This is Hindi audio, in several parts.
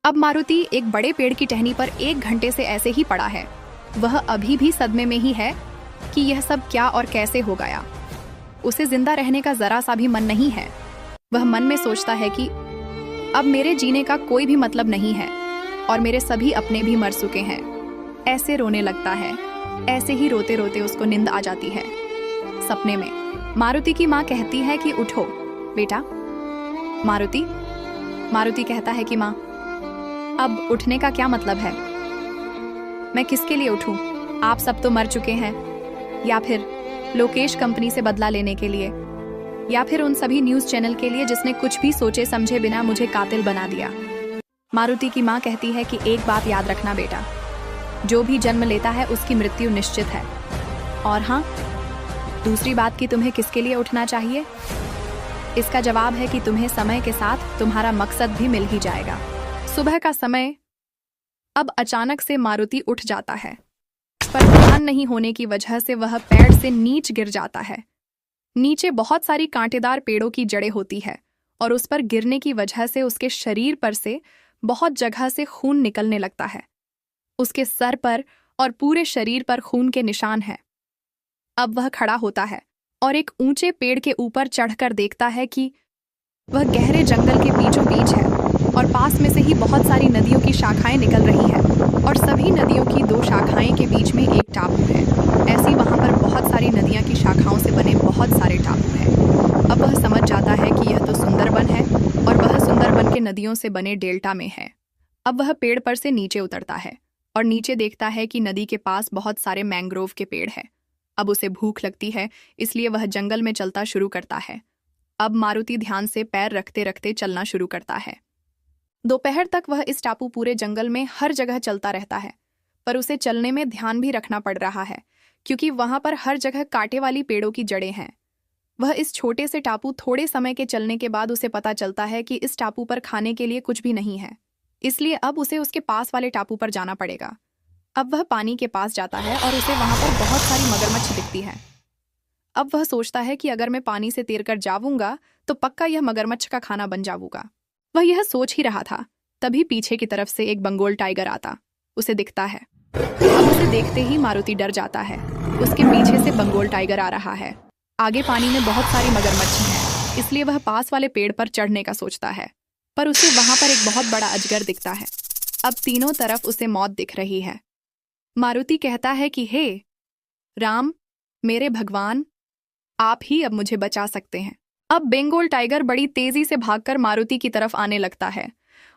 अब मारुति एक बड़े पेड़ की टहनी पर 1 घंटे से ऐसे ही पड़ा है। वह अभी भी सदमे में ही है कि यह सब क्या और कैसे हो गया। उसे जिंदा रहने का जरा सा भी मन नहीं है। वह मन में सोचता है कि अब मेरे जीने का कोई भी मतलब नहीं है और मेरे सभी अपने भी मर चुके हैं। ऐसे रोने लगता है। ऐसे ही रोते रोते उसको नींद आ जाती है। सपने में मारुति की माँ कहती है कि उठो बेटा। मारुति कहता है कि माँ, अब उठने का क्या मतलब है? मैं किसके लिए उठूं? आप सब तो मर चुके हैं। या फिर लोकेश कंपनी से बदला लेने के लिए, या फिर उन सभी न्यूज चैनल के लिए जिसने कुछ भी सोचे समझे बिना मुझे कातिल बना दिया। मारुति की माँ कहती है कि एक बात याद रखना बेटा, जो भी जन्म लेता है उसकी मृत्यु निश्चित है। और हाँ, दूसरी बात कि तुम्हें किसके लिए उठना चाहिए, इसका जवाब है कि तुम्हें समय के साथ तुम्हारा मकसद भी मिल ही जाएगा। सुबह का समय। अब अचानक से मारुति उठ जाता है, पर ध्यान नहीं होने की वजह से वह पेड़ से नीचे गिर जाता है। नीचे बहुत सारी कांटेदार पेड़ों की जड़ें होती है और उस पर गिरने की वजह से उसके शरीर पर से बहुत जगह से खून निकलने लगता है। उसके सर पर और पूरे शरीर पर खून के निशान हैं। अब वह खड़ा होता है और एक ऊंचे पेड़ के ऊपर चढ़कर देखता है कि वह गहरे जंगल के बीचों बीच है और पास में से ही बहुत सारी नदियों की शाखाएं निकल रही हैं और सभी नदियों की 2 शाखाएं के बीच में एक टापू है। ऐसी वहां पर बहुत सारी नदियां की शाखाओं से बने बहुत सारे टापू हैं। अब वह समझ जाता है कि यह तो सुंदरबन है और वह सुंदरबन के नदियों से बने डेल्टा में है। अब वह पेड़ पर से नीचे उतरता है और नीचे देखता है कि नदी के पास बहुत सारे मैंग्रोव के पेड़ हैं। अब उसे भूख लगती है, इसलिए वह जंगल में चलता शुरू करता है। अब मारुति ध्यान से पैर रखते रखते चलना शुरू करता है। दोपहर तक वह इस टापू पूरे जंगल में हर जगह चलता रहता है, पर उसे चलने में ध्यान भी रखना पड़ रहा है क्योंकि वहां पर हर जगह कांटे वाली पेड़ों की जड़ें हैं। वह इस छोटे से टापू थोड़े समय के चलने के बाद उसे पता चलता है कि इस टापू पर खाने के लिए कुछ भी नहीं है, इसलिए अब उसे उसके पास वाले टापू पर जाना पड़ेगा। अब वह पानी के पास जाता है और उसे वहां पर बहुत सारी मगरमच्छ दिखती हैं। अब वह सोचता है कि अगर मैं पानी से तैरकर जाऊंगा तो पक्का यह मगरमच्छ का खाना बन जाऊंगा। वह यह सोच ही रहा था, तभी पीछे की तरफ से एक बंगाल टाइगर आता उसे दिखता है। अब उसे देखते ही मारुति डर जाता है। उसके पीछे से बंगाल टाइगर आ रहा है। आगे पानी में बहुत सारी मगरमच्छ हैं, इसलिए वह पास वाले पेड़ पर चढ़ने का सोचता है, पर उसे वहां पर एक बहुत बड़ा अजगर दिखता है। अब तीनों तरफ उसे मौत दिख रही है। मारुति कहता है कि हे राम, मेरे भगवान, आप ही अब मुझे बचा सकते हैं। अब बंगाल टाइगर बड़ी तेजी से भागकर मारुति की तरफ आने लगता है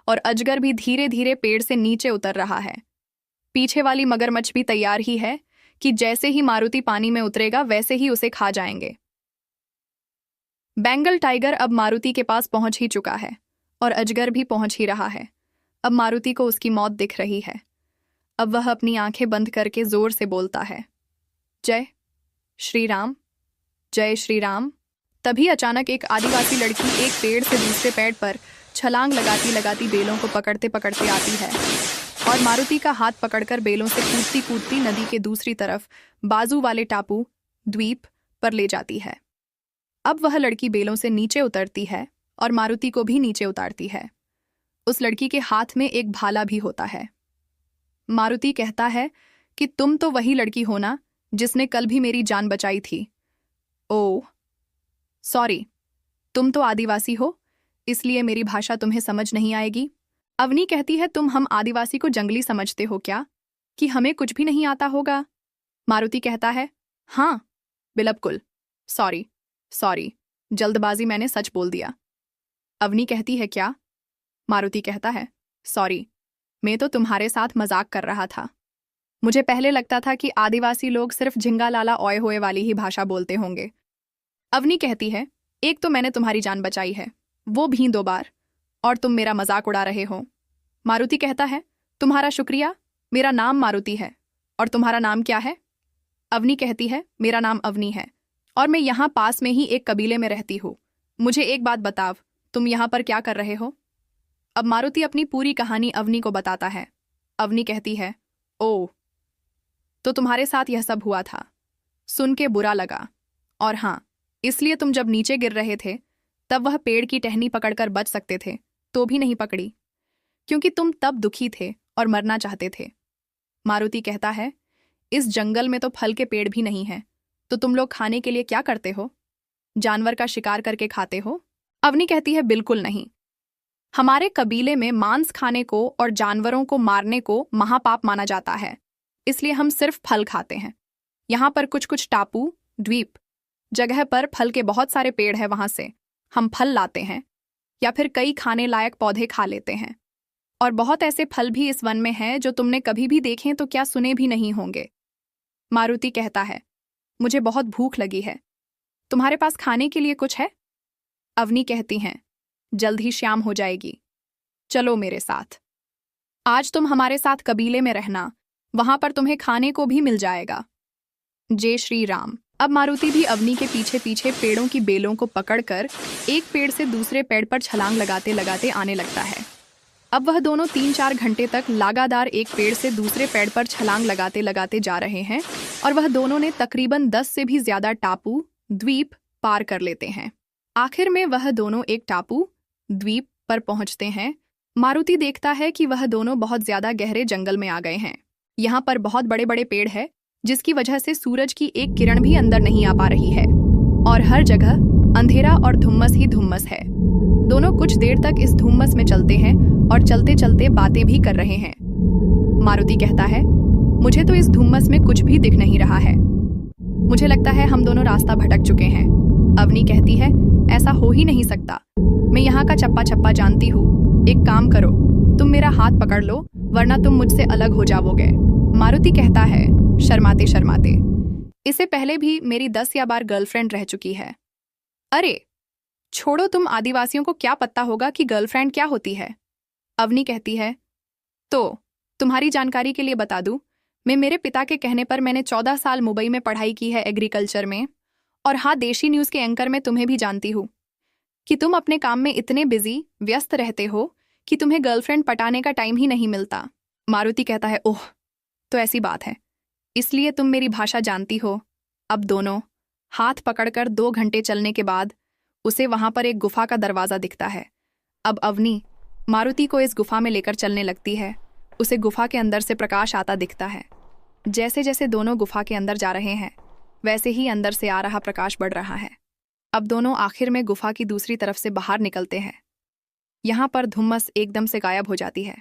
और अजगर भी धीरे धीरे पेड़ से नीचे उतर रहा है। पीछे वाली मगरमच्छ भी तैयार ही है कि जैसे ही मारुति पानी में उतरेगा वैसे ही उसे खा जाएंगे। बंगाल टाइगर अब मारुति के पास पहुंच ही चुका है और अजगर भी पहुंच ही रहा है। अब मारुति को उसकी मौत दिख रही है। अब वह अपनी आंखें बंद करके जोर से बोलता है, जय श्री राम, जय श्री राम। तभी अचानक एक आदिवासी लड़की एक पेड़ से दूसरे पेड़ पर छलांग लगाती लगाती बेलों को पकड़ते पकड़ते आती है और मारुति का हाथ पकड़कर बेलों से कूदती कूदती नदी के दूसरी तरफ बाजू वाले टापू द्वीप पर ले जाती है। अब वह लड़की बेलों से नीचे उतरती है और मारुति को भी नीचे उतारती है। उस लड़की के हाथ में एक भाला भी होता है। मारुति कहता है कि तुम तो वही लड़की हो ना जिसने कल भी मेरी जान बचाई थी। ओह सॉरी, तुम तो आदिवासी हो, इसलिए मेरी भाषा तुम्हें समझ नहीं आएगी। अवनी कहती है, तुम हम आदिवासी को जंगली समझते हो क्या, कि हमें कुछ भी नहीं आता होगा? मारुति कहता है, हाँ बिल्कुल, सॉरी, जल्दबाजी मैंने सच बोल दिया। अवनी कहती है, क्या? मारुति कहता है, सॉरी, मैं तो तुम्हारे साथ मजाक कर रहा था। मुझे पहले लगता था कि आदिवासी लोग सिर्फ झिंगा लाला ओए होए वाली ही भाषा बोलते होंगे। अवनी कहती है, एक तो मैंने तुम्हारी जान बचाई है, वो भी 2 बार, और तुम मेरा मजाक उड़ा रहे हो। मारुति कहता है, तुम्हारा शुक्रिया, मेरा नाम मारुति है, और तुम्हारा नाम क्या है? अवनी कहती है, मेरा नाम अवनी है और मैं यहाँ पास में ही एक कबीले में रहती हूँ। मुझे एक बात बताओ, तुम यहाँ पर क्या कर रहे हो? अब मारुति अपनी पूरी कहानी अवनी को बताता है। अवनी कहती है, ओह, तो तुम्हारे साथ यह सब हुआ था। सुन के बुरा लगा, और हाँ, इसलिए तुम जब नीचे गिर रहे थे तब वह पेड़ की टहनी पकड़कर बच सकते थे तो भी नहीं पकड़ी, क्योंकि तुम तब दुखी थे और मरना चाहते थे। मारुति कहता है, इस जंगल में तो फल के पेड़ भी नहीं है, तो तुम लोग खाने के लिए क्या करते हो? जानवर का शिकार करके खाते हो? अवनी कहती है, बिल्कुल नहीं। हमारे कबीले में मांस खाने को और जानवरों को मारने को महापाप माना जाता है, इसलिए हम सिर्फ फल खाते हैं। यहाँ पर कुछ कुछ टापू, द्वीप जगह पर फल के बहुत सारे पेड़ हैं, वहां से हम फल लाते हैं या फिर कई खाने लायक पौधे खा लेते हैं। और बहुत ऐसे फल भी इस वन में हैं जो तुमने कभी भी देखे तो क्या सुने भी नहीं होंगे। मारुति कहता है, मुझे बहुत भूख लगी है, तुम्हारे पास खाने के लिए कुछ है? अवनी कहती हैं, जल्द ही शाम हो जाएगी, चलो मेरे साथ। आज तुम हमारे साथ कबीले में रहना, वहां पर तुम्हें खाने को भी मिल जाएगा। जय श्री राम। अब मारुति भी अवनी के पीछे पीछे पेड़ों की बेलों को पकड़कर एक पेड़ से दूसरे पेड़ पर छलांग लगाते लगाते आने लगता है। अब वह दोनों 3-4 घंटे तक लगातार एक पेड़ से दूसरे पेड़ पर छलांग लगाते लगाते जा रहे हैं और वह दोनों ने तकरीबन 10 से भी ज्यादा टापू, द्वीप पार कर लेते हैं। आखिर में वह दोनों एक टापू, द्वीप पर पहुंचते हैं। मारुति देखता है कि वह दोनों बहुत ज्यादा गहरे जंगल में आ गए हैं। यहाँ पर बहुत बड़े बड़े पेड़ है, जिसकी वजह से सूरज की एक किरण भी अंदर नहीं आ पा रही है और हर जगह अंधेरा और धुम्मस ही धुम्मस है। दोनों कुछ देर तक इस धुम्मस में चलते हैं और चलते चलते बातें भी कर रहे हैं। मारुति कहता है, मुझे तो इस धुम्मस में कुछ भी दिख नहीं रहा है, मुझे लगता है हम दोनों रास्ता भटक चुके हैं। अवनी कहती है, ऐसा हो ही नहीं सकता, मैं यहाँ का चप्पा चप्पा जानती हूँ। एक काम करो, तुम मेरा हाथ पकड़ लो, वरना तुम मुझसे अलग हो जाओगे। मारुति कहता है, शर्माते शर्माते, इससे पहले भी मेरी 10 या 12 गर्लफ्रेंड रह चुकी है। अरे छोड़ो, तुम आदिवासियों को क्या पता होगा कि गर्लफ्रेंड क्या होती है। अवनी कहती है, तो तुम्हारी जानकारी के लिए बता दूं, मैं मेरे पिता के कहने पर मैंने 14 साल मुंबई में पढ़ाई की है एग्रीकल्चर में, और हाँ, देशी न्यूज़ के एंकर में तुम्हें भी जानती हूँ कि तुम अपने काम में इतने बिजी व्यस्त रहते हो कि तुम्हें गर्लफ्रेंड पटाने का टाइम ही नहीं मिलता। मारुति कहता है, ओह तो ऐसी बात है, इसलिए तुम मेरी भाषा जानती हो। अब दोनों हाथ पकड़कर 2 घंटे चलने के बाद उसे वहां पर एक गुफा का दरवाजा दिखता है। अब अवनी मारुति को इस गुफा में लेकर चलने लगती है। उसे गुफा के अंदर से प्रकाश आता दिखता है। जैसे जैसे दोनों गुफा के अंदर जा रहे हैं, वैसे ही अंदर से आ रहा प्रकाश बढ़ रहा है। अब दोनों आखिर में गुफा की दूसरी तरफ से बाहर निकलते हैं। यहाँ पर धुम्मस एकदम से गायब हो जाती है।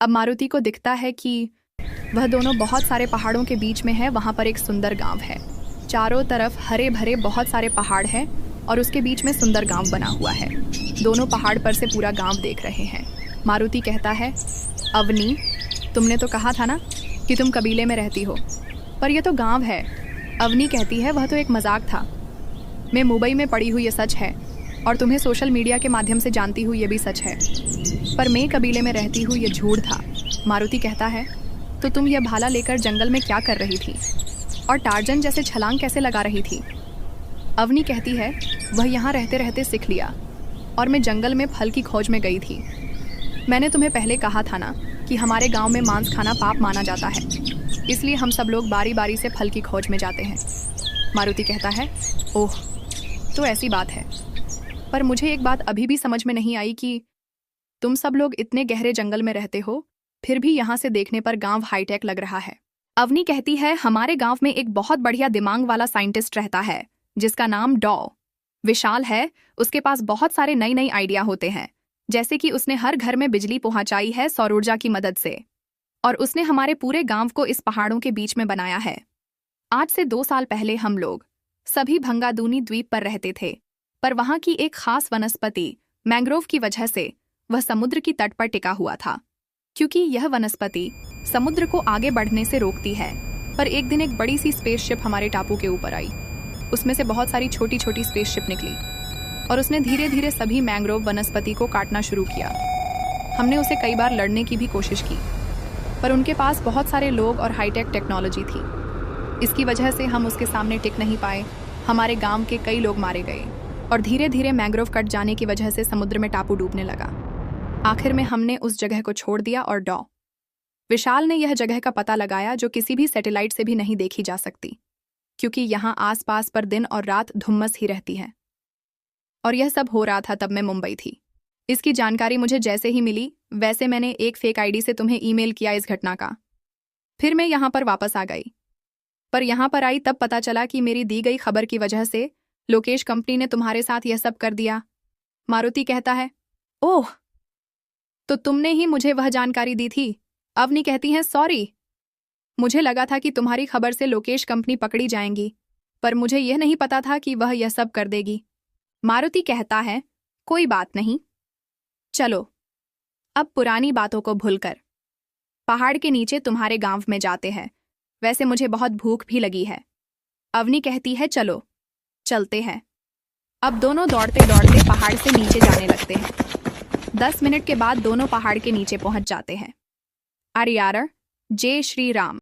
अब मारुति को दिखता है कि वह दोनों बहुत सारे पहाड़ों के बीच में है। वहाँ पर एक सुंदर गांव है, चारों तरफ हरे भरे बहुत सारे पहाड़ हैं और उसके बीच में सुंदर गांव बना हुआ है। दोनों पहाड़ पर से पूरा गांव देख रहे हैं। मारुति कहता है, अवनी तुमने तो कहा था ना कि तुम कबीले में रहती हो, पर यह तो गांव है। अवनी कहती है, वह तो एक मजाक था, मैं मुंबई में पढ़ी हुई ये सच है और तुम्हें सोशल मीडिया के माध्यम से जानती हूँ ये भी सच है, पर मैं कबीले में रहती हूँ ये झूठ था। मारुति कहता है, तो तुम यह भाला लेकर जंगल में क्या कर रही थी और टार्जन जैसे छलांग कैसे लगा रही थी? अवनी कहती है, वह यहाँ रहते रहते सीख लिया और मैं जंगल में फल की खोज में गई थी। मैंने तुम्हें पहले कहा था ना कि हमारे गांव में मांस खाना पाप माना जाता है, इसलिए हम सब लोग बारी बारी से फल की खोज में जाते हैं। मारुति कहता है, ओह तो ऐसी बात है, पर मुझे एक बात अभी भी समझ में नहीं आई कि तुम सब लोग इतने गहरे जंगल में रहते हो, फिर भी यहाँ से देखने पर गांव हाईटेक लग रहा है। अवनी कहती है, हमारे गांव में एक बहुत बढ़िया दिमाग वाला साइंटिस्ट रहता है जिसका नाम डॉ विशाल है। उसके पास बहुत सारे नई नई आइडिया होते हैं, जैसे कि उसने हर घर में बिजली पहुंचाई है सौर ऊर्जा की मदद से, और उसने हमारे पूरे गांव को इस पहाड़ों के बीच में बनाया है। आज से 2 साल पहले हम लोग सभी भंगादूनी द्वीप पर रहते थे, पर वहां की एक खास वनस्पति मैंग्रोव की वजह से वह समुद्र की तट पर टिका हुआ था, क्योंकि यह वनस्पति समुद्र को आगे बढ़ने से रोकती है। पर एक दिन एक बड़ी सी स्पेसशिप हमारे टापू के ऊपर आई। उसमें से बहुत सारी छोटी छोटी स्पेसशिप निकली और उसने धीरे धीरे सभी मैंग्रोव वनस्पति को काटना शुरू किया। हमने उसे कई बार लड़ने की भी कोशिश की, पर उनके पास बहुत सारे लोग और हाईटेक टेक्नोलॉजी थी। इसकी वजह से हम उसके सामने टिक नहीं पाए। हमारे गांव के कई लोग मारे गए और धीरे धीरे मैंग्रोव कट जाने की वजह से समुद्र में टापू डूबने लगा। आखिर में हमने उस जगह को छोड़ दिया और डॉ विशाल ने यह जगह का पता लगाया जो किसी भी सैटेलाइट से भी नहीं देखी जा सकती, क्योंकि यहाँ आसपास पर दिन और रात धुम्मस ही रहती है। और यह सब हो रहा था तब मैं मुंबई थी। इसकी जानकारी मुझे जैसे ही मिली वैसे मैंने एक फेक आईडी से तुम्हें ईमेल किया इस घटना का। फिर मैं यहाँ पर वापस आ गई, पर यहाँ पर आई तब पता चला कि मेरी दी गई खबर की वजह से लोकेश कंपनी ने तुम्हारे साथ यह सब कर दिया। मारुति कहता है, ओह, तो तुमने ही मुझे वह जानकारी दी थी। अवनी कहती है, सॉरी, मुझे लगा था कि तुम्हारी खबर से लोकेश कंपनी पकड़ी जाएंगी, पर मुझे यह नहीं पता था कि वह यह सब कर देगी। मारुति कहता है, कोई बात नहीं, चलो अब पुरानी बातों को भूलकर पहाड़ के नीचे तुम्हारे गांव में जाते हैं। वैसे मुझे बहुत भूख भी लगी है। अवनी कहती है, चलो चलते हैं। अब दोनों दौड़ते दौड़ते पहाड़ से नीचे जाने लगते हैं। 10 मिनट के बाद दोनों पहाड़ के नीचे पहुंच जाते हैं। आर्यार, जय श्री राम।